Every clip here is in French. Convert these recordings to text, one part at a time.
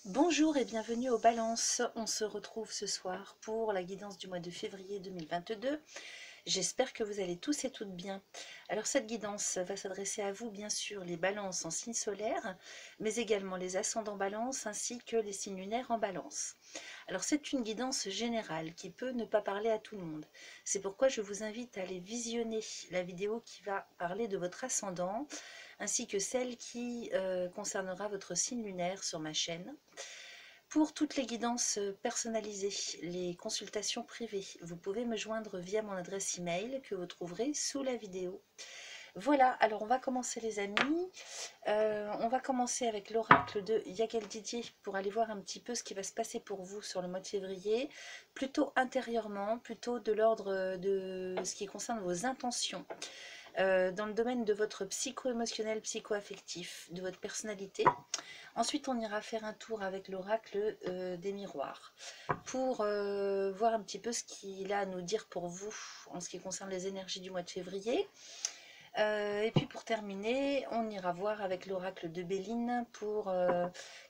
Bonjour et bienvenue aux Balances. On se retrouve ce soir pour la guidance du mois de février 2022. J'espère que vous allez tous et toutes bien. Alors cette guidance va s'adresser à vous, bien sûr, les balances en signe solaire, mais également les ascendants balance ainsi que les signes lunaires en balance. Alors c'est une guidance générale qui peut ne pas parler à tout le monde. C'est pourquoi je vous invite à aller visionner la vidéo qui va parler de votre ascendant, ainsi que celle qui concernera votre signe lunaire sur ma chaîne. Pour toutes les guidances personnalisées, les consultations privées, vous pouvez me joindre via mon adresse email que vous trouverez sous la vidéo. Voilà, alors on va commencer les amis. On va commencer avec l'oracle de Yael Didier pour aller voir un petit peu ce qui va se passer pour vous sur le mois de février, plutôt intérieurement, plutôt de l'ordre de ce qui concerne vos intentions. Dans le domaine de votre psycho-émotionnel, psycho-affectif, de votre personnalité. Ensuite, on ira faire un tour avec l'oracle des miroirs pour voir un petit peu ce qu'il a à nous dire pour vous en ce qui concerne les énergies du mois de février. Et puis pour terminer, on ira voir avec l'oracle de Béline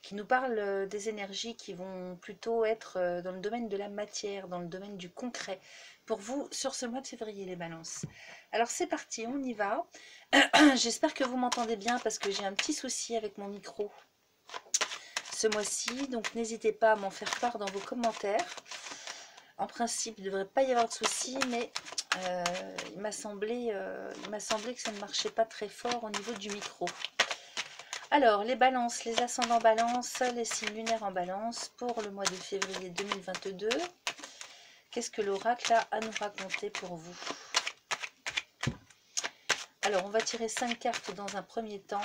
qui nous parle des énergies qui vont plutôt être dans le domaine de la matière, dans le domaine du concret, pour vous sur ce mois de février les balances. Alors c'est parti, on y va. J'espère que vous m'entendez bien parce que j'ai un petit souci avec mon micro ce mois-ci, donc n'hésitez pas à m'en faire part dans vos commentaires. En principe, il ne devrait pas y avoir de soucis, mais il m'a semblé que ça ne marchait pas très fort au niveau du micro. Alors, les balances, les ascendants balance, les signes lunaires en balance pour le mois de février 2022. Qu'est-ce que l'oracle a à nous raconter pour vous? Alors, on va tirer 5 cartes dans un premier temps.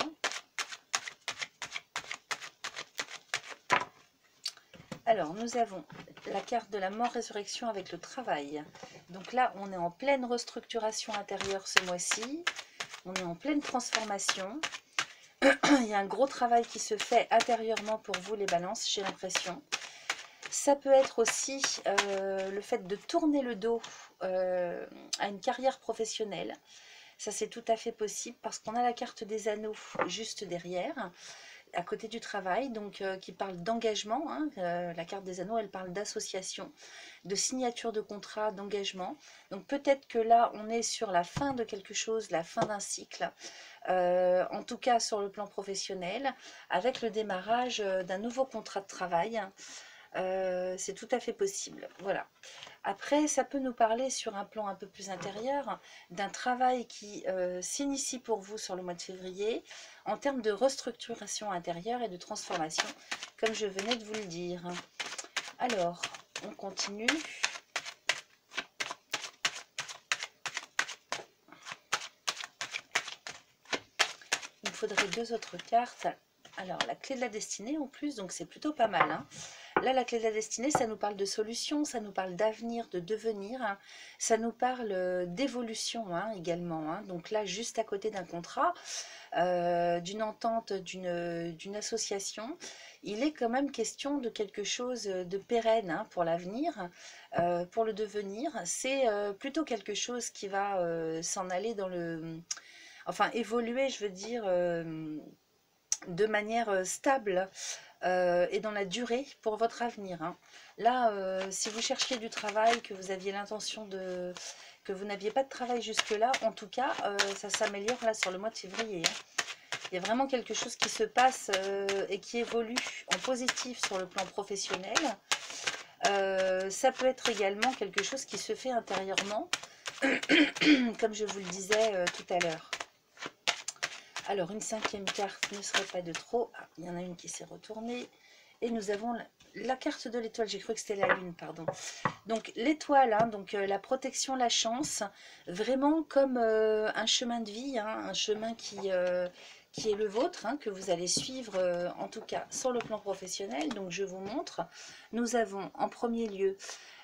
Alors, nous avons la carte de la mort-résurrection avec le travail. Donc là, on est en pleine restructuration intérieure ce mois-ci. On est en pleine transformation. Il y a un gros travail qui se fait intérieurement pour vous, les balances, j'ai l'impression. Ça peut être aussi le fait de tourner le dos à une carrière professionnelle. Ça, c'est tout à fait possible parce qu'on a la carte des anneaux juste derrière, à côté du travail, donc qui parle d'engagement. Hein, la carte des anneaux, elle parle d'association, de signature de contrat, d'engagement. Donc peut-être que là, on est sur la fin de quelque chose, la fin d'un cycle, en tout cas sur le plan professionnel, avec le démarrage d'un nouveau contrat de travail. C'est tout à fait possible. Voilà. Après, ça peut nous parler sur un plan un peu plus intérieur d'un travail qui s'initie pour vous sur le mois de février en termes de restructuration intérieure et de transformation, comme je venais de vous le dire. Alors, on continue. Il me faudrait 2 autres cartes. Alors, la clé de la destinée en plus, donc c'est plutôt pas mal, hein. Là, la clé de la destinée, ça nous parle de solution, ça nous parle d'avenir, de devenir, hein. Ça nous parle d'évolution hein, également. Hein. Donc là, juste à côté d'un contrat, d'une entente, d'une association, il est quand même question de quelque chose de pérenne hein, pour l'avenir, pour le devenir. C'est plutôt quelque chose qui va s'en aller dans le... Enfin, évoluer, je veux dire, de manière stable et dans la durée pour votre avenir. Hein. Là, si vous cherchiez du travail, que vous aviez l'intention de... que vous n'aviez pas de travail jusque-là, en tout cas, ça s'améliore là sur le mois de février. Hein. Il y a vraiment quelque chose qui se passe et qui évolue en positif sur le plan professionnel. Ça peut être également quelque chose qui se fait intérieurement, comme je vous le disais tout à l'heure. Alors, une 5e carte ne serait pas de trop. Ah, il y en a une qui s'est retournée. Et nous avons la carte de l'étoile. J'ai cru que c'était la lune, pardon. Donc, l'étoile, hein, donc la protection, la chance, vraiment comme un chemin de vie, hein, un chemin qui est le vôtre, hein, que vous allez suivre, en tout cas, sur le plan professionnel. Donc, je vous montre. Nous avons en premier lieu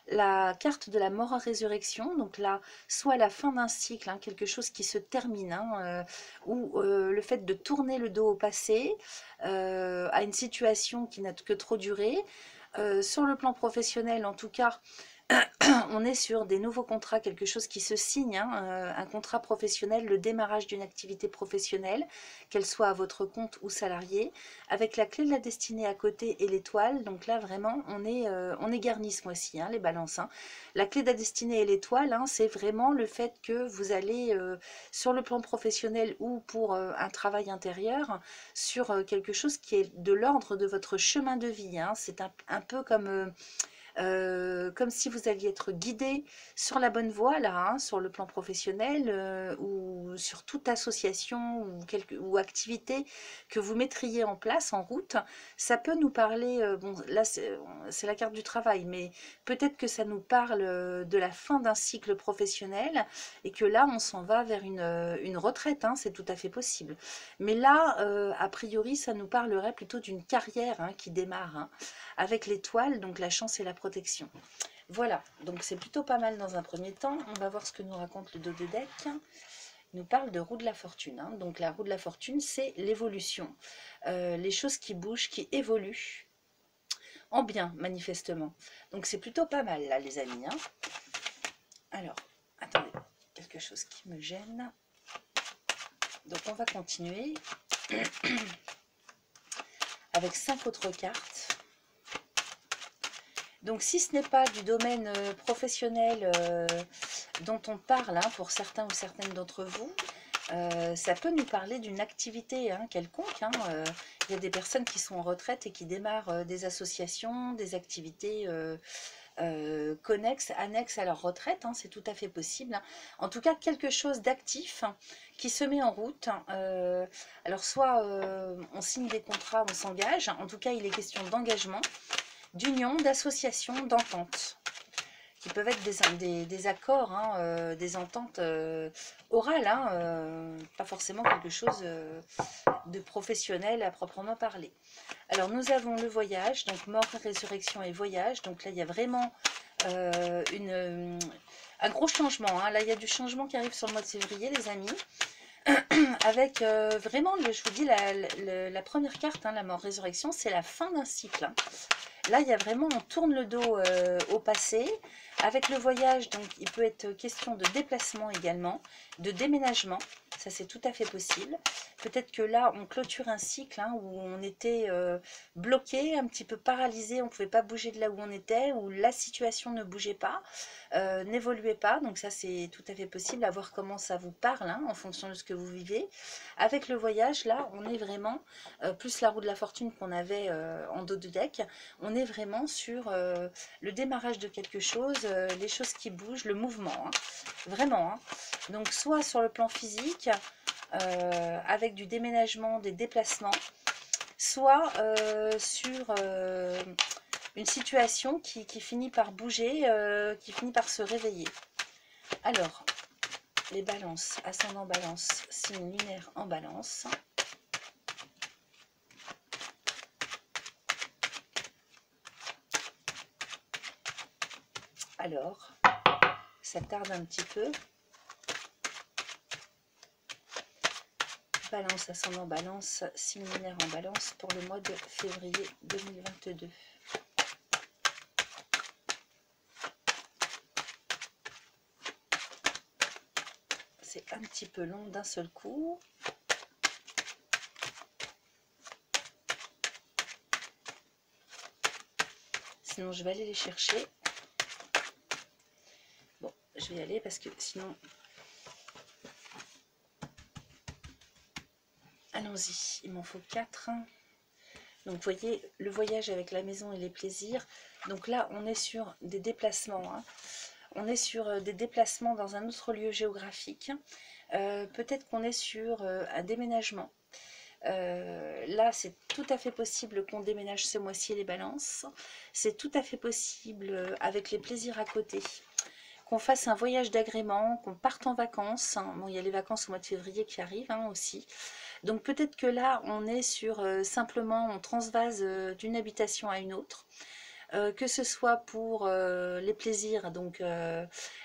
la carte de la mort à résurrection, donc là, soit la fin d'un cycle, hein, quelque chose qui se termine, hein, ou le fait de tourner le dos au passé, à une situation qui n'a que trop duré. Sur le plan professionnel, en tout cas, On est sur des nouveaux contrats, quelque chose qui se signe, hein, un contrat professionnel, le démarrage d'une activité professionnelle, qu'elle soit à votre compte ou salarié, avec la clé de la destinée à côté et l'étoile. Donc là, vraiment, on est garni ce mois-ci, hein, les balances. Hein. La clé de la destinée et l'étoile, hein, c'est vraiment le fait que vous allez, sur le plan professionnel ou pour un travail intérieur, sur quelque chose qui est de l'ordre de votre chemin de vie. Hein. C'est un peu comme si vous alliez être guidé sur la bonne voie, là, hein, sur le plan professionnel ou sur toute association ou activité que vous mettriez en place, en route. Ça peut nous parler, bon, là c'est la carte du travail, mais peut-être que ça nous parle de la fin d'un cycle professionnel et que là, on s'en va vers une retraite, hein, c'est tout à fait possible. Mais là, a priori, ça nous parlerait plutôt d'une carrière hein, qui démarre. Hein avec l'étoile, donc la chance et la protection. Voilà, donc c'est plutôt pas mal dans un premier temps. On va voir ce que nous raconte le dos de deck. Il nous parle de roue de la fortune. Hein. Donc la roue de la fortune, c'est l'évolution. Les choses qui bougent, qui évoluent en bien, manifestement. Donc c'est plutôt pas mal, là, les amis. Hein. Alors, attendez, quelque chose qui me gêne. Donc on va continuer avec 5 autres cartes. Donc si ce n'est pas du domaine professionnel dont on parle, hein, pour certains ou certaines d'entre vous, ça peut nous parler d'une activité hein, quelconque. Hein, il y a des personnes qui sont en retraite et qui démarrent des associations, des activités connexes, annexes à leur retraite. Hein, c'est tout à fait possible. Hein. En tout cas, quelque chose d'actif hein, qui se met en route. Alors soit on signe des contrats, on s'engage. En tout cas, il est question d'engagement, d'union, d'association, d'entente, qui peuvent être des accords, hein, des ententes orales, hein, pas forcément quelque chose de professionnel à proprement parler. Alors nous avons le voyage, donc mort, résurrection et voyage, donc là il y a vraiment un gros changement, hein. Là il y a du changement qui arrive sur le mois de février les amis, avec vraiment, je vous dis, la première carte, hein, la mort, résurrection, c'est la fin d'un cycle. Hein. Là, il y a vraiment, on tourne le dos au passé. Avec le voyage, donc, il peut être question de déplacement également, de déménagement. Ça, c'est tout à fait possible. Peut-être que là, on clôture un cycle hein, où on était bloqué, un petit peu paralysé, on ne pouvait pas bouger de là où on était, où la situation ne bougeait pas, n'évoluait pas. Donc ça, c'est tout à fait possible, à voir comment ça vous parle hein, en fonction de ce que vous vivez. Avec le voyage, là, on est vraiment, plus la roue de la fortune qu'on avait en dos de deck, on est vraiment sur le démarrage de quelque chose, les choses qui bougent, le mouvement, hein, vraiment. Hein. Donc soit sur le plan physique, avec du déménagement, des déplacements, soit sur une situation qui finit par bouger, qui finit par se réveiller. Alors, les balances, ascendant balance, signe lunaire en balance. Alors, ça tarde un petit peu. Balance, ascendant balance, signe lunaire en balance pour le mois de février 2022. C'est un petit peu long d'un seul coup. Sinon, je vais aller les chercher. Bon, je vais y aller parce que sinon... Allons-y, il m'en faut 4. Donc, vous voyez, le voyage avec la maison et les plaisirs. Donc là, on est sur des déplacements. Hein. On est sur des déplacements dans un autre lieu géographique. Peut-être qu'on est sur un déménagement. Là, c'est tout à fait possible qu'on déménage ce mois-ci les balances. C'est tout à fait possible avec les plaisirs à côté. Qu'on fasse un voyage d'agrément, qu'on parte en vacances. Hein. Bon, il y a les vacances au mois de février qui arrivent hein, aussi. Donc peut-être que là, on est sur simplement, on transvase d'une habitation à une autre. Que ce soit pour les plaisirs, donc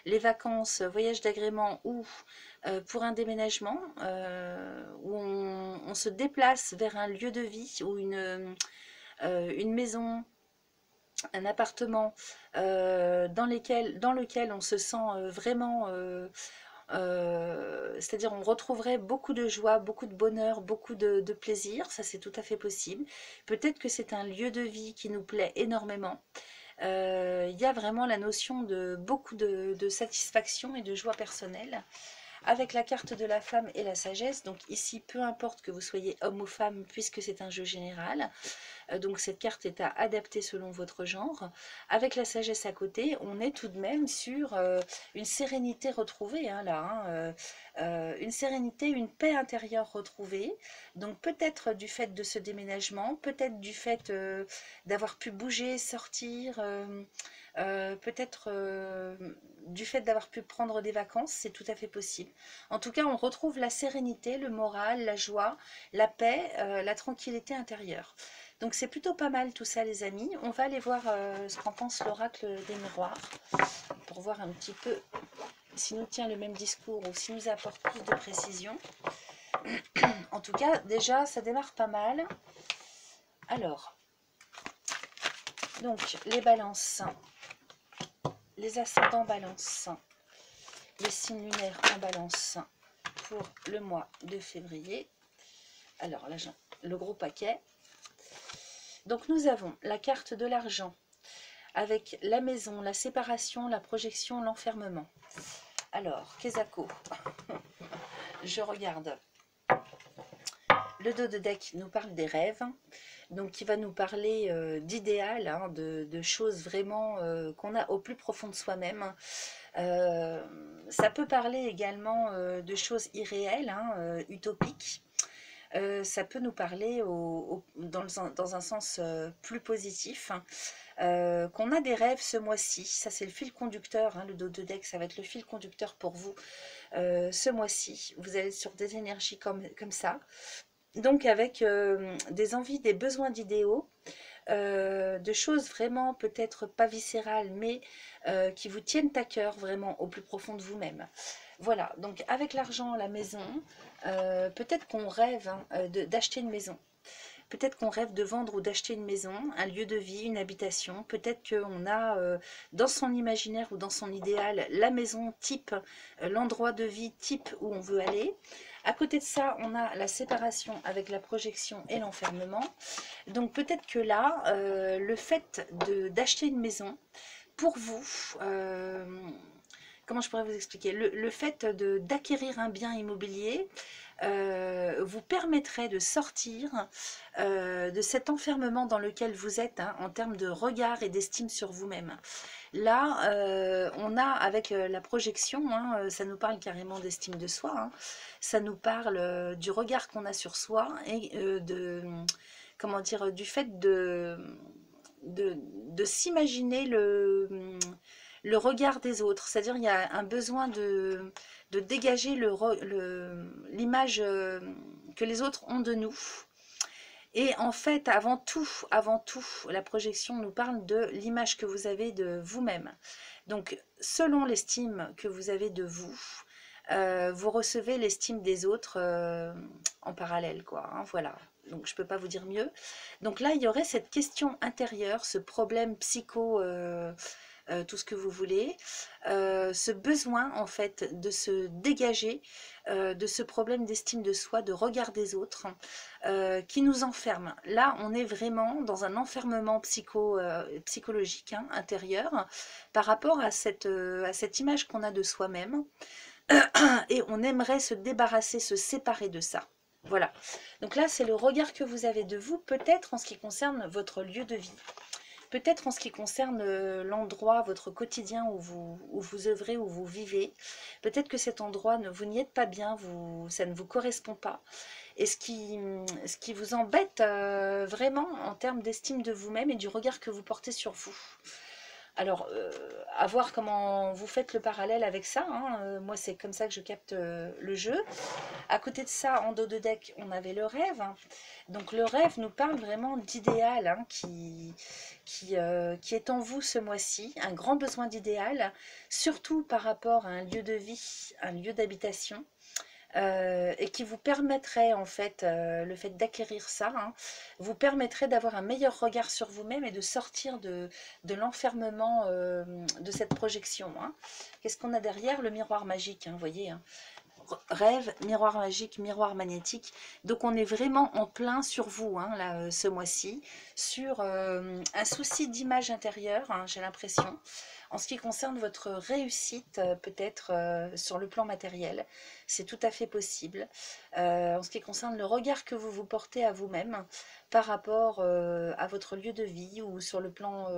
les vacances, voyage d'agrément ou pour un déménagement, où on se déplace vers un lieu de vie ou une maison, un appartement dans lequel on se sent vraiment... c'est-à-dire on retrouverait beaucoup de joie, beaucoup de bonheur, beaucoup de plaisir, ça c'est tout à fait possible. Peut-être que c'est un lieu de vie qui nous plaît énormément. Il y a vraiment la notion de beaucoup de satisfaction et de joie personnelle avec la carte de la femme et la sagesse. Donc ici, peu importe que vous soyez homme ou femme, puisque c'est un jeu général. Donc cette carte est à adapter selon votre genre. Avec la sagesse à côté, on est tout de même sur une sérénité retrouvée, hein, là. Hein, une sérénité, une paix intérieure retrouvée. Donc peut-être du fait de ce déménagement, peut-être du fait d'avoir pu bouger, sortir... peut-être du fait d'avoir pu prendre des vacances, c'est tout à fait possible. En tout cas, on retrouve la sérénité, le moral, la joie, la paix, la tranquillité intérieure. Donc c'est plutôt pas mal tout ça les amis. On va aller voir ce qu'en pense l'oracle des miroirs pour voir un petit peu s'il nous tient le même discours ou s'il nous apporte plus de précision. En tout cas, déjà, ça démarre pas mal. Alors, donc les balances, les ascendants balance, les signes lunaires en balance pour le mois de février. Alors là, le gros paquet. Donc nous avons la carte de l'argent avec la maison, la séparation, la projection, l'enfermement. Alors, Kezako, je regarde. Le dos de deck nous parle des rêves, donc qui va nous parler d'idéal, hein, de choses vraiment qu'on a au plus profond de soi-même. Ça peut parler également de choses irréelles, hein, utopiques. Ça peut nous parler dans un sens plus positif, hein, qu'on a des rêves ce mois-ci. Ça c'est le fil conducteur, hein, le dos de deck, ça va être le fil conducteur pour vous ce mois-ci. Vous allez être sur des énergies comme ça. Donc avec des envies, des besoins d'idéaux, de choses vraiment peut-être pas viscérales, mais qui vous tiennent à cœur vraiment au plus profond de vous-même. Voilà, donc avec l'argent, la maison, peut-être qu'on rêve hein, d'acheter une maison. Peut-être qu'on rêve de vendre ou d'acheter une maison, un lieu de vie, une habitation. Peut-être qu'on a dans son imaginaire ou dans son idéal la maison type, l'endroit de vie type où on veut aller. À côté de ça, on a la séparation avec la projection et l'enfermement. Donc peut-être que là, le fait d'acheter une maison, pour vous, comment je pourrais vous expliquer, le fait d'acquérir un bien immobilier vous permettrait de sortir de cet enfermement dans lequel vous êtes, hein, en termes de regard et d'estime sur vous-même. Là, on a avec la projection, hein, ça nous parle carrément d'estime de soi, hein, ça nous parle du regard qu'on a sur soi et comment dire, du fait de s'imaginer le regard des autres. C'est-à-dire il y a un besoin de dégager l'image que les autres ont de nous. Et en fait, avant tout, la projection nous parle de l'image que vous avez de vous-même. Donc, selon l'estime que vous avez de vous, vous recevez l'estime des autres en parallèle, quoi. Hein, voilà. Donc, je ne peux pas vous dire mieux. Donc là, il y aurait cette question intérieure, ce problème psycho... tout ce que vous voulez, ce besoin en fait de se dégager de ce problème d'estime de soi, de regard des autres, qui nous enferme. Là, on est vraiment dans un enfermement psychologique hein, intérieur par rapport à cette image qu'on a de soi-même et on aimerait se débarrasser, se séparer de ça. Voilà. Donc là, c'est le regard que vous avez de vous, peut-être en ce qui concerne votre lieu de vie. Peut-être en ce qui concerne l'endroit, votre quotidien où vous œuvrez, où vous vivez. Peut-être que cet endroit, vous n'y êtes pas bien, ça ne vous correspond pas. Et ce qui vous embête vraiment en termes d'estime de vous-même et du regard que vous portez sur vous. Alors, à voir comment vous faites le parallèle avec ça. Hein. Moi, c'est comme ça que je capte le jeu. À côté de ça, en dos de deck, on avait le rêve. Donc, le rêve nous parle vraiment d'idéal hein, qui est en vous ce mois-ci. Un grand besoin d'idéal, surtout par rapport à un lieu de vie, un lieu d'habitation. et qui vous permettrait en fait, le fait d'acquérir ça, hein, vous permettrait d'avoir un meilleur regard sur vous-même et de sortir de l'enfermement de cette projection, hein. Qu'est-ce qu'on a derrière? Le miroir magique, hein, vous voyez, hein. Rêve, miroir magique, miroir magnétique. Donc on est vraiment en plein sur vous, hein, là, ce mois-ci, sur un souci d'image intérieure, hein, j'ai l'impression, en ce qui concerne votre réussite, peut-être sur le plan matériel, c'est tout à fait possible. En ce qui concerne le regard que vous vous portez à vous-même par rapport à votre lieu de vie ou sur le plan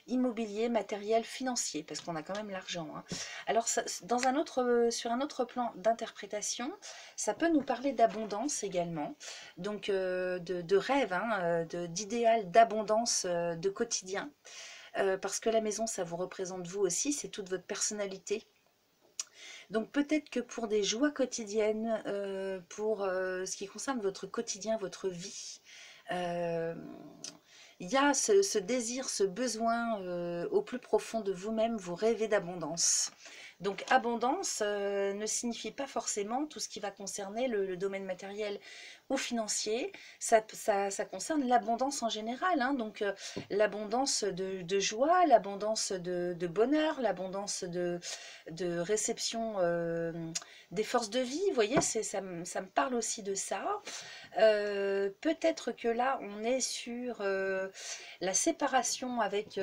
immobilier, matériel, financier, parce qu'on a quand même l'argent, hein. Alors, ça, sur un autre plan d'interprétation, ça peut nous parler d'abondance également, donc de rêve, hein, d'idéal, d'abondance, de quotidien, parce que la maison, ça vous représente vous aussi, c'est toute votre personnalité. Donc peut-être que pour des joies quotidiennes, pour ce qui concerne votre quotidien, votre vie, euh, il y a ce désir, ce besoin au plus profond de vous-même, vous rêvez d'abondance. Donc abondance ne signifie pas forcément tout ce qui va concerner le domaine matériel ou financier, ça concerne l'abondance en général, hein. Donc l'abondance de joie, l'abondance de bonheur, l'abondance de réception des forces de vie, vous voyez, ça me parle aussi de ça. Peut-être que là, on est sur la séparation avec,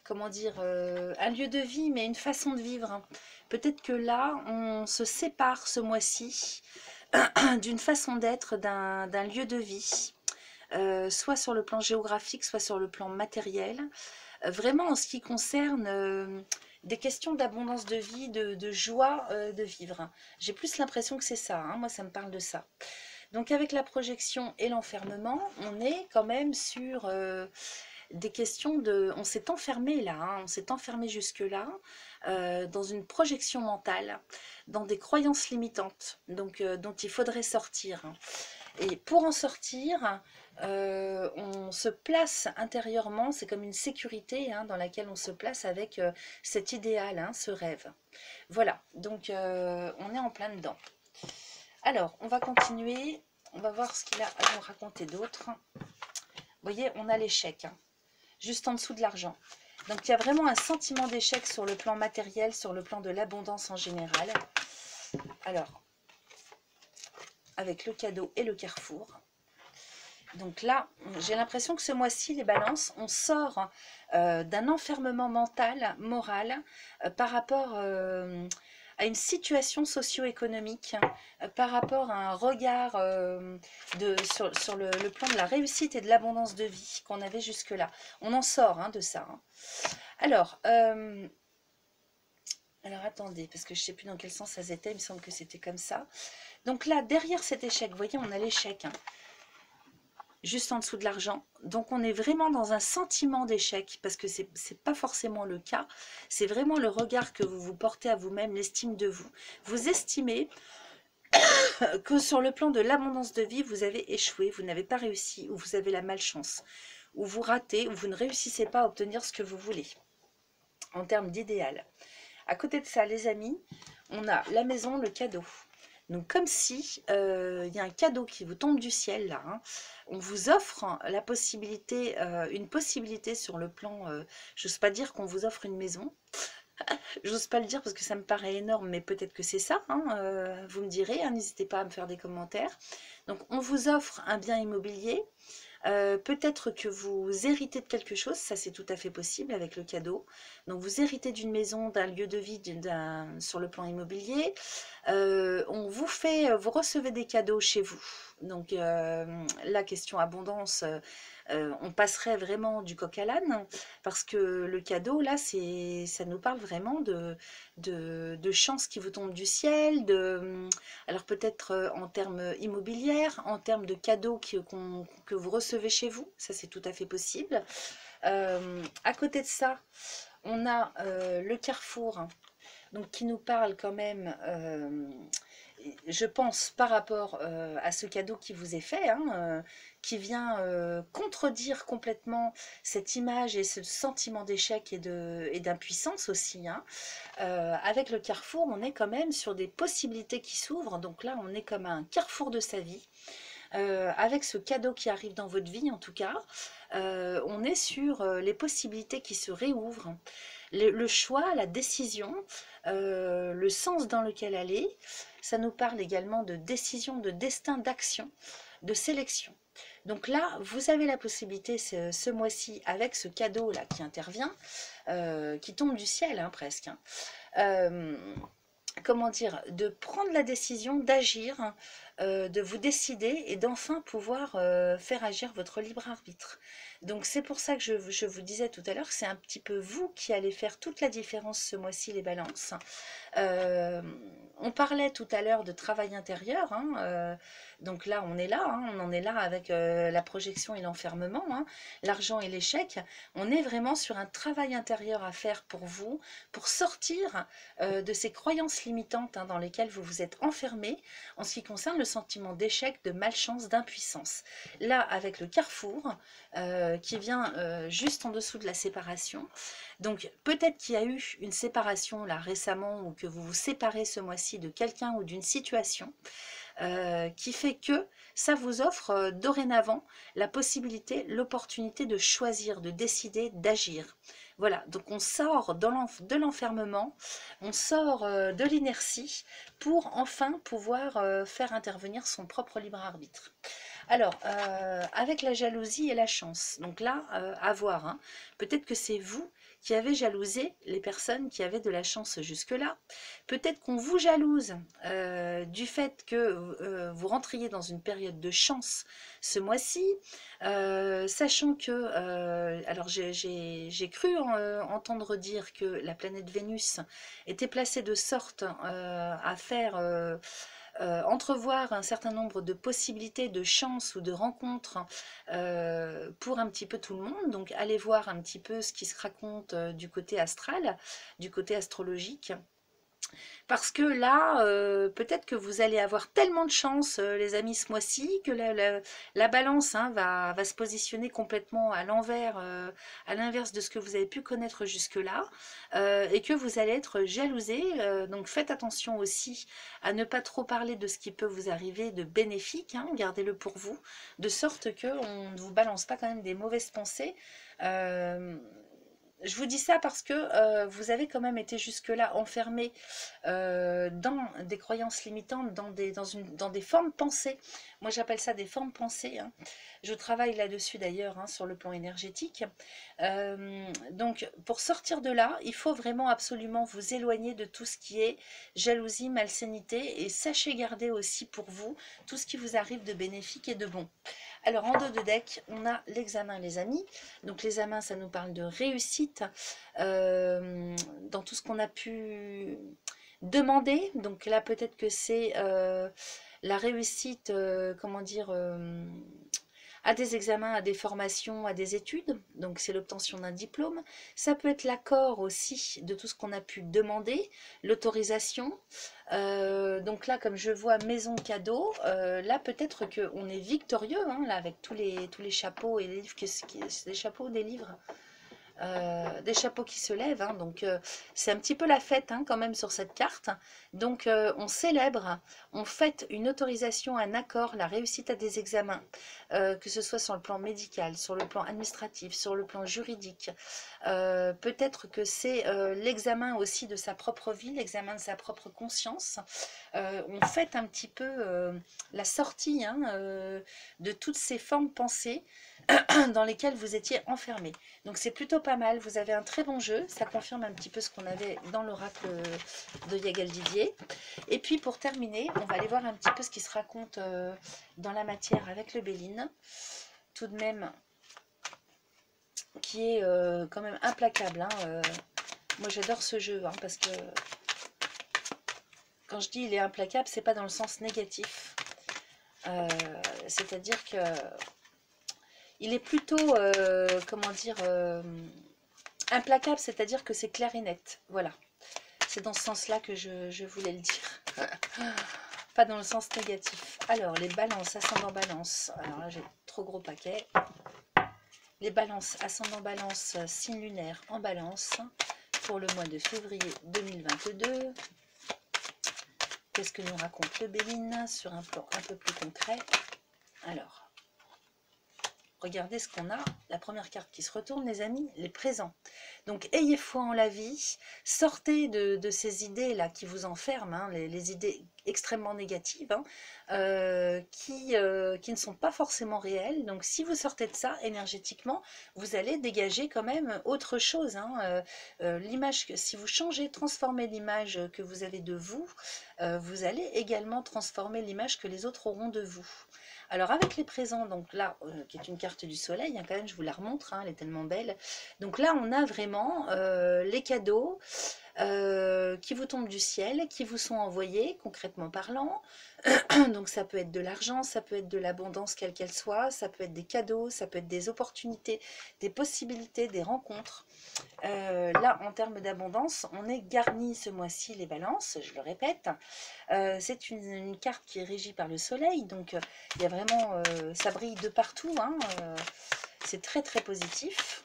comment dire, un lieu de vie, mais une façon de vivre, hein. Peut-être que là, on se sépare ce mois-ci d'une façon d'être, d'un lieu de vie, soit sur le plan géographique, soit sur le plan matériel. Vraiment en ce qui concerne des questions d'abondance de vie, de joie de vivre. J'ai plus l'impression que c'est ça, hein. Moi, ça me parle de ça. Donc avec la projection et l'enfermement, on est quand même sur des questions de... On s'est enfermé là, hein, on s'est enfermé jusque-là, dans une projection mentale, dans des croyances limitantes, donc dont il faudrait sortir. Et pour en sortir, on se place intérieurement, c'est comme une sécurité, hein, dans laquelle on se place avec cet idéal, hein, ce rêve. Voilà, donc on est en plein dedans. Alors, on va continuer, on va voir ce qu'il a à nous raconter d'autre. Vous voyez, on a l'échec, hein, juste en dessous de l'argent. Donc, il y a vraiment un sentiment d'échec sur le plan matériel, sur le plan de l'abondance en général. Alors, avec le cadeau et le carrefour. Donc là, j'ai l'impression que ce mois-ci, les balances, on sort d'un enfermement mental, moral, par rapport à une situation socio-économique, par rapport à un regard sur le plan de la réussite et de l'abondance de vie qu'on avait jusque-là. On en sort, hein, de ça, hein. Alors, attendez, parce que je ne sais plus dans quel sens ça était, il me semble que c'était comme ça. Donc là, derrière cet échec, vous voyez, on a l'échec, hein, juste en dessous de l'argent. Donc on est vraiment dans un sentiment d'échec, parce que c'est pas forcément le cas. C'est vraiment le regard que vous vous portez à vous-même, l'estime de vous. Vous estimez que sur le plan de l'abondance de vie, vous avez échoué, vous n'avez pas réussi, ou vous avez la malchance, ou vous ratez, ou vous ne réussissez pas à obtenir ce que vous voulez, en termes d'idéal. À côté de ça, les amis, on a la maison, le cadeau. Donc comme si il y a un cadeau qui vous tombe du ciel là, hein. On vous offre la possibilité, une possibilité sur le plan, j'ose pas dire qu'on vous offre une maison, j'ose pas le dire parce que ça me paraît énorme, mais peut-être que c'est ça, hein, vous me direz, hein, n'hésitez pas à me faire des commentaires. Donc on vous offre un bien immobilier. Peut-être que vous héritez de quelque chose, ça c'est tout à fait possible avec le cadeau. Donc vous héritez d'une maison, d'un lieu de vie, sur le plan immobilier. On vous vous recevez des cadeaux chez vous. Donc la question abondance, on passerait vraiment du coq à l'âne, parce que le cadeau là, ça nous parle vraiment de chance qui vous tombe du ciel, alors peut-être en termes immobilières, en termes de cadeaux que vous recevez chez vous, ça c'est tout à fait possible. À côté de ça, on a le carrefour, donc qui nous parle quand même je pense par rapport à ce cadeau qui vous est fait, hein, qui vient contredire complètement cette image et ce sentiment d'échec et d'impuissance aussi, hein. Avec le carrefour, on est quand même sur des possibilités qui s'ouvrent, donc là on est comme à un carrefour de sa vie. Avec ce cadeau qui arrive dans votre vie en tout cas, on est sur les possibilités qui se réouvrent, le choix, la décision, le sens dans lequel aller. Ça nous parle également de décision, de destin, d'action, de sélection. Donc là, vous avez la possibilité ce mois-ci, avec ce cadeau-là qui intervient, qui tombe du ciel hein, presque, hein, comment dire, de prendre la décision d'agir, de vous décider et d'enfin pouvoir faire agir votre libre arbitre. Donc c'est pour ça que je vous disais tout à l'heure que c'est un petit peu vous qui allez faire toute la différence ce mois-ci, les balances. On parlait tout à l'heure de travail intérieur, hein, donc là on est là, hein, on en est là avec la projection et l'enfermement, hein, l'argent et l'échec. On est vraiment sur un travail intérieur à faire pour vous, pour sortir de ces croyances limitantes hein, dans lesquelles vous vous êtes enfermé en ce qui concerne le sentiment d'échec, de malchance, d'impuissance. Là avec le carrefour qui vient juste en dessous de la séparation. Donc peut-être qu'il y a eu une séparation là récemment ou que vous vous séparez ce mois-ci de quelqu'un ou d'une situation qui fait que ça vous offre dorénavant la possibilité, l'opportunité de choisir, de décider, d'agir. Voilà, donc on sort de l'enfermement, on sort de l'inertie pour enfin pouvoir faire intervenir son propre libre arbitre. Alors, avec la jalousie et la chance, donc là, à voir, hein, peut-être que c'est vous qui avez jalousé les personnes qui avaient de la chance jusque-là. Peut-être qu'on vous jalouse du fait que vous rentriez dans une période de chance ce mois-ci, sachant que, alors j'ai cru entendre dire que la planète Vénus était placée de sorte à faire... entrevoir un certain nombre de possibilités de chances ou de rencontres pour un petit peu tout le monde. Donc allez voir un petit peu ce qui se raconte du côté astral, du côté astrologique. Parce que là, peut-être que vous allez avoir tellement de chance, les amis, ce mois-ci, que la balance hein, va se positionner complètement à l'envers, à l'inverse de ce que vous avez pu connaître jusque-là, et que vous allez être jalousé. Donc faites attention aussi à ne pas trop parler de ce qui peut vous arriver de bénéfique, hein, gardez-le pour vous, de sorte qu'on ne vous balance pas quand même des mauvaises pensées. Je vous dis ça parce que vous avez quand même été jusque-là enfermé dans des croyances limitantes, dans des formes pensées. Moi, j'appelle ça des formes pensées. Hein. Je travaille là-dessus d'ailleurs, hein, sur le plan énergétique. Donc, pour sortir de là, il faut vraiment absolument vous éloigner de tout ce qui est jalousie, malsénité, et sachez garder aussi pour vous tout ce qui vous arrive de bénéfique et de bon. Alors, en dos de deck, on a l'examen, les amis. Donc, l'examen, ça nous parle de réussite dans tout ce qu'on a pu demander. Donc là, peut-être que c'est la réussite, comment dire, à des examens, à des formations, à des études. Donc c'est l'obtention d'un diplôme. Ça peut être l'accord aussi de tout ce qu'on a pu demander, l'autorisation. Donc là, comme je vois maison cadeau, là peut-être qu'on est victorieux, hein, là, avec tous les chapeaux et les livres, des chapeaux, des livres. Des chapeaux qui se lèvent, hein, donc c'est un petit peu la fête hein, quand même sur cette carte. Donc on célèbre, on fête une autorisation, un accord, la réussite à des examens, que ce soit sur le plan médical, sur le plan administratif, sur le plan juridique. Peut-être que c'est l'examen aussi de sa propre vie, l'examen de sa propre conscience. On fête un petit peu la sortie hein, de toutes ces formes pensées dans lesquelles vous étiez enfermé. Donc c'est plutôt pas mal, vous avez un très bon jeu, ça confirme un petit peu ce qu'on avait dans l'oracle de Yagal Didier. Et puis pour terminer, on va aller voir un petit peu ce qui se raconte dans la matière avec le Béline, tout de même, qui est quand même implacable. Hein, moi j'adore ce jeu, hein, parce que quand je dis il est implacable, c'est pas dans le sens négatif. C'est-à-dire que il est plutôt, comment dire, implacable, c'est-à-dire que c'est clair et net. Voilà. C'est dans ce sens-là que je voulais le dire. pas dans le sens négatif. Alors, les balances, ascendant balance. Alors là, j'ai trop gros paquet. Les balances, ascendant balance, signe lunaire en balance pour le mois de février 2022. Qu'est-ce que nous raconte le Béline sur un plan un peu plus concret? Alors, regardez ce qu'on a. La première carte qui se retourne, les amis, les présents. Donc, ayez foi en la vie. Sortez de ces idées-là qui vous enferment, hein, les idées extrêmement négatives, hein, qui ne sont pas forcément réelles. Donc, si vous sortez de ça, énergétiquement, vous allez dégager quand même autre chose. Hein. L'image, si vous changez, transformez l'image que vous avez de vous, vous allez également transformer l'image que les autres auront de vous. Alors avec les présents, donc là, qui est une carte du soleil, hein, quand même, je vous la remontre, hein, elle est tellement belle. Donc là, on a vraiment les cadeaux qui vous tombent du ciel, qui vous sont envoyés, concrètement parlant. Donc ça peut être de l'argent, ça peut être de l'abondance quelle qu'elle soit, ça peut être des cadeaux, ça peut être des opportunités, des possibilités, des rencontres. Là, en termes d'abondance, on est garni ce mois-ci, les balances, je le répète. C'est une carte qui est régie par le soleil, donc il y a vraiment, ça brille de partout, hein, c'est très très positif.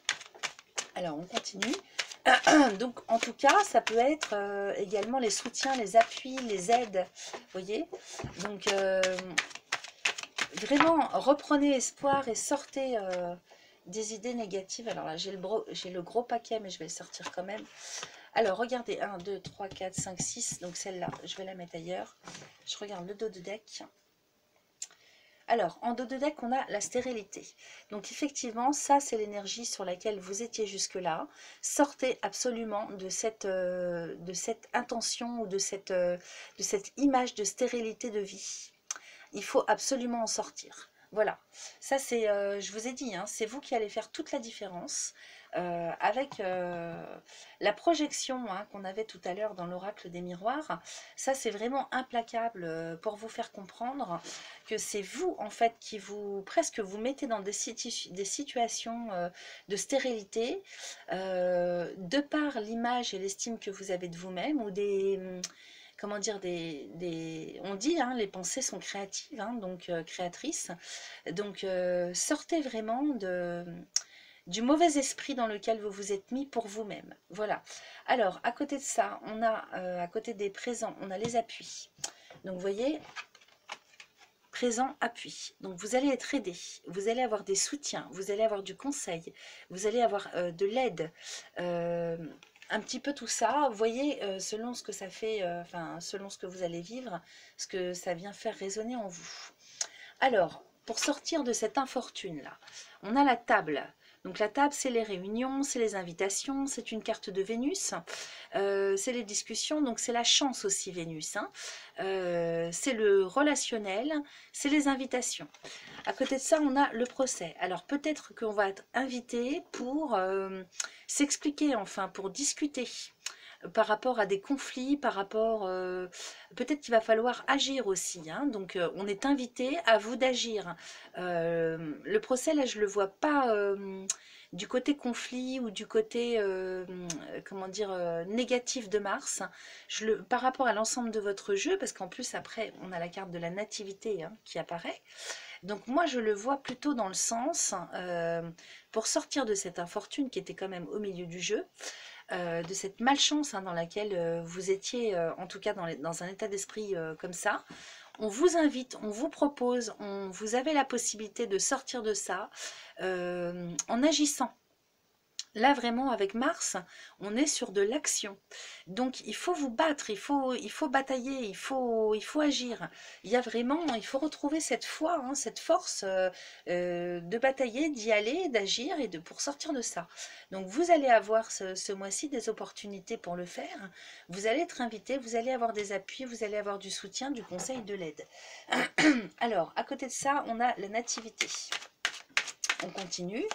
Alors, on continue. Donc, en tout cas, ça peut être également les soutiens, les appuis, les aides, vous voyez. Donc, vraiment, reprenez espoir et sortez des idées négatives. Alors là, j'ai le gros paquet, mais je vais le sortir quand même. Alors, regardez, 1, 2, 3, 4, 5, 6. Donc, celle-là, je vais la mettre ailleurs. Je regarde le dos de deck. Alors, en dos de deck, on a la stérilité. Donc, effectivement, ça, c'est l'énergie sur laquelle vous étiez jusque-là. Sortez absolument de cette intention ou de cette image de stérilité de vie. Il faut absolument en sortir. Voilà, ça c'est, je vous ai dit, hein, c'est vous qui allez faire toute la différence avec la projection, hein, qu'on avait tout à l'heure dans l'oracle des miroirs. Ça c'est vraiment implacable pour vous faire comprendre que c'est vous en fait qui presque vous mettez dans des situations de stérilité de par l'image et l'estime que vous avez de vous-même ou des... comment dire, on dit, hein, les pensées sont créatives, hein, donc créatrices. Donc, sortez vraiment du mauvais esprit dans lequel vous vous êtes mis pour vous-même. Voilà. Alors, à côté de ça, on a, à côté des présents, on a les appuis. Donc, vous voyez, présent, appui. Donc, vous allez être aidé, vous allez avoir des soutiens, vous allez avoir du conseil, vous allez avoir de l'aide, un petit peu tout ça, vous voyez, selon ce que ça fait, enfin, selon ce que vous allez vivre, ce que ça vient faire résonner en vous. Alors, pour sortir de cette infortune-là, on a la table. Donc la table, c'est les réunions, c'est les invitations, c'est une carte de Vénus, c'est les discussions, donc c'est la chance aussi Vénus, hein. C'est le relationnel, c'est les invitations. À côté de ça, on a le procès. Alors peut-être qu'on va être invité pour s'expliquer, enfin, pour discuter par rapport à des conflits, par rapport... peut-être qu'il va falloir agir aussi, hein. Donc on est invité, à vous d'agir. Le procès, là, je ne le vois pas du côté conflit ou du côté, comment dire, négatif de Mars. Par rapport à l'ensemble de votre jeu, parce qu'en plus, après, on a la carte de la nativité, hein, qui apparaît. Donc moi, je le vois plutôt dans le sens, pour sortir de cette infortune qui était quand même au milieu du jeu, de cette malchance, hein, dans laquelle vous étiez, en tout cas dans un état d'esprit comme ça. On vous invite, on vous propose, vous avez la possibilité de sortir de ça en agissant. Là, vraiment, avec Mars, on est sur de l'action. Donc, il faut vous battre, il faut batailler, il faut agir. Il y a vraiment, il faut retrouver cette foi, hein, cette force de batailler, d'y aller, d'agir et pour sortir de ça. Donc, vous allez avoir ce mois-ci des opportunités pour le faire. Vous allez être invité, vous allez avoir des appuis, vous allez avoir du soutien, du conseil, de l'aide. Alors, à côté de ça, on a la nativité. On continue.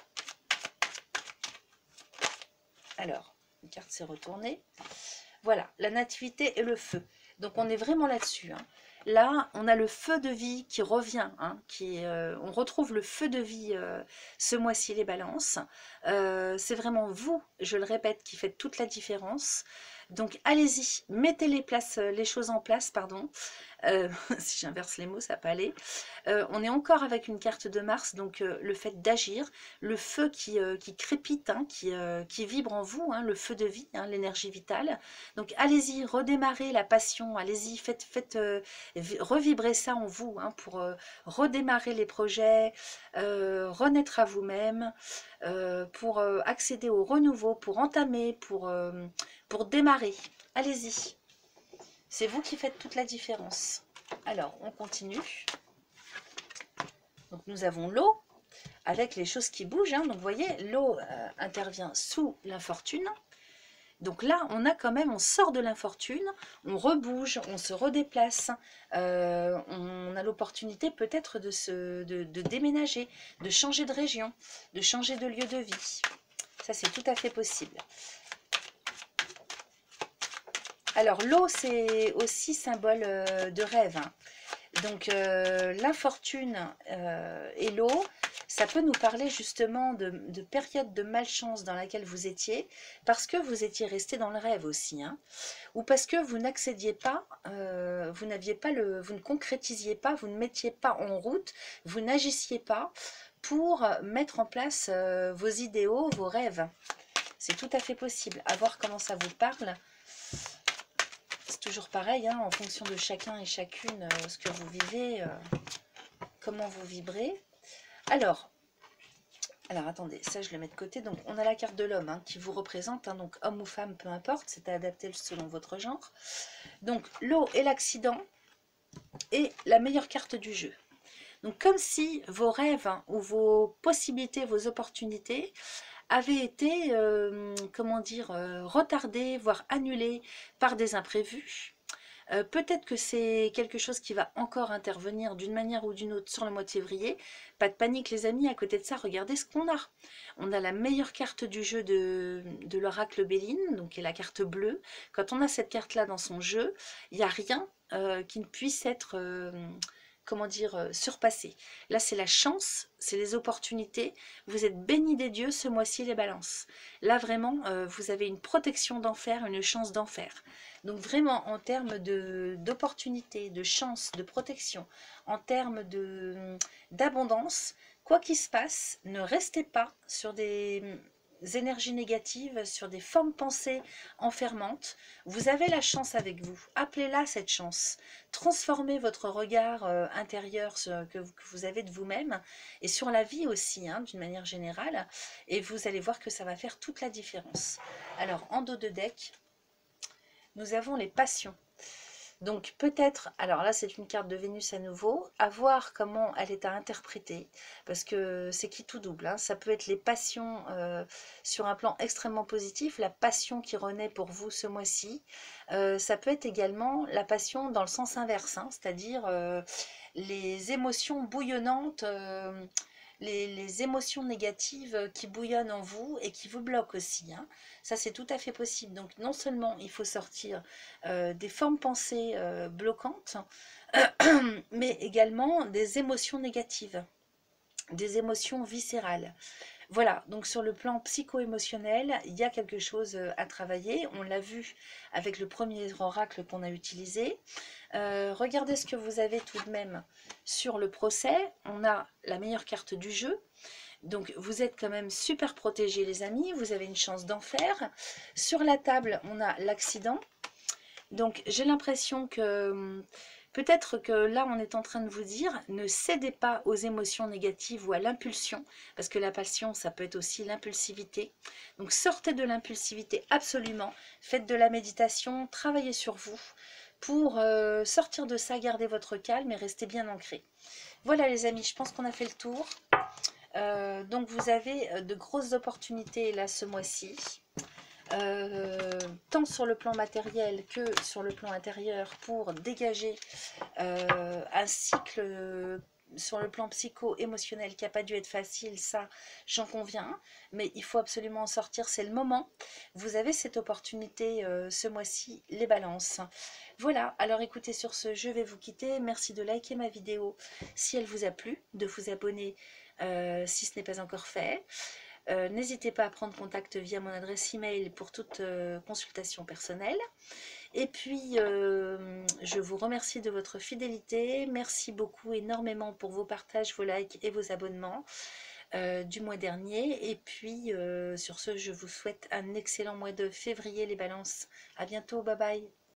Alors, une carte s'est retournée. Voilà, la nativité et le feu. Donc, on est vraiment là-dessus, hein. Là, on a le feu de vie qui revient, hein, on retrouve le feu de vie ce mois-ci, les balances. C'est vraiment vous, je le répète, qui faites toute la différence. Donc allez-y, mettez les choses en place, pardon. Si j'inverse les mots, ça va pas aller. On est encore avec une carte de Mars, donc le fait d'agir, le feu qui crépite, hein, qui vibre en vous, hein, le feu de vie, hein, l'énergie vitale. Donc allez-y, redémarrez la passion, allez-y, faites revibrer ça en vous, hein, pour redémarrer les projets, renaître à vous-même, pour accéder au renouveau, pour entamer, pour démarrer. Allez-y. C'est vous qui faites toute la différence. Alors, on continue. Donc, nous avons l'eau avec les choses qui bougent. Hein. Donc, vous voyez, l'eau intervient sous l'infortune. Donc là, on a quand même, on sort de l'infortune, on rebouge, on se redéplace. On a l'opportunité peut-être de déménager, de changer de région, de changer de lieu de vie. Ça, c'est tout à fait possible. Alors, l'eau, c'est aussi symbole de rêve. Hein. Donc, l'infortune et l'eau, ça peut nous parler justement de périodes de malchance dans laquelle vous étiez, parce que vous étiez resté dans le rêve aussi, hein, ou parce que vous n'accédiez pas, vous ne concrétisiez pas, vous ne mettiez pas en route, vous n'agissiez pas pour mettre en place vos idéaux, vos rêves. C'est tout à fait possible. À voir comment ça vous parle. C'est toujours pareil, hein, en fonction de chacun et chacune, ce que vous vivez, comment vous vibrez. Alors attendez, ça je le mets de côté. Donc on a la carte de l'homme, hein, qui vous représente, hein, donc homme ou femme, peu importe, c'est à adapter selon votre genre. Donc l'eau et l'accident est la meilleure carte du jeu. Donc comme si vos rêves, hein, ou vos possibilités, vos opportunités avaient été, comment dire, retardés, voire annulés par des imprévus. Peut-être que c'est quelque chose qui va encore intervenir d'une manière ou d'une autre sur le mois de février. Pas de panique les amis, à côté de ça, regardez ce qu'on a. On a la meilleure carte du jeu de l'oracle Béline, donc qui est la carte bleue. Quand on a cette carte-là dans son jeu, il n'y a rien qui ne puisse être... comment dire, surpassé. Là, c'est la chance, c'est les opportunités. Vous êtes bénis des dieux ce mois-ci, les balances. Là, vraiment, vous avez une protection d'enfer, une chance d'enfer. Donc, vraiment, en termes d'opportunités, de chance, de protection, en termes d'abondance, quoi qu'il se passe, ne restez pas sur des énergies négatives, sur des formes pensées enfermantes. Vous avez la chance avec vous, appelez-la cette chance. Transformez votre regard intérieur que vous avez de vous-même et sur la vie aussi, hein, d'une manière générale, et vous allez voir que ça va faire toute la différence. Alors, en dos de deck, nous avons les passions. Donc peut-être, alors là c'est une carte de Vénus à nouveau, à voir comment elle est à interpréter, parce que c'est qui tout double, hein. Ça peut être les passions sur un plan extrêmement positif, la passion qui renaît pour vous ce mois-ci. Ça peut être également la passion dans le sens inverse, hein, c'est-à-dire les émotions bouillonnantes, les émotions négatives qui bouillonnent en vous et qui vous bloquent aussi, hein. Ça, c'est tout à fait possible. Donc, non seulement il faut sortir des formes pensées bloquantes, mais également des émotions négatives, des émotions viscérales. Voilà, donc sur le plan psycho-émotionnel, il y a quelque chose à travailler. On l'a vu avec le premier oracle qu'on a utilisé. Regardez ce que vous avez tout de même sur le procès. On a la meilleure carte du jeu. Donc vous êtes quand même super protégés les amis. Vous avez une chance d'en faire. Sur la table, on a l'accident. Donc j'ai l'impression que... peut-être que là, on est en train de vous dire, ne cédez pas aux émotions négatives ou à l'impulsion, parce que la passion, ça peut être aussi l'impulsivité. Donc, sortez de l'impulsivité absolument, faites de la méditation, travaillez sur vous pour sortir de ça, garder votre calme et rester bien ancré. Voilà les amis, je pense qu'on a fait le tour. Donc, vous avez de grosses opportunités là ce mois-ci. Tant sur le plan matériel que sur le plan intérieur pour dégager un cycle sur le plan psycho-émotionnel qui n'a pas dû être facile, ça j'en conviens, mais il faut absolument en sortir, c'est le moment. Vous avez cette opportunité ce mois-ci, les balances. Voilà, alors écoutez, sur ce, je vais vous quitter. Merci de liker ma vidéo si elle vous a plu, de vous abonner si ce n'est pas encore fait. N'hésitez pas à prendre contact via mon adresse email pour toute consultation personnelle. Et puis, je vous remercie de votre fidélité. Merci beaucoup énormément pour vos partages, vos likes et vos abonnements du mois dernier. Et puis, sur ce, je vous souhaite un excellent mois de février, les balances. À bientôt, bye bye.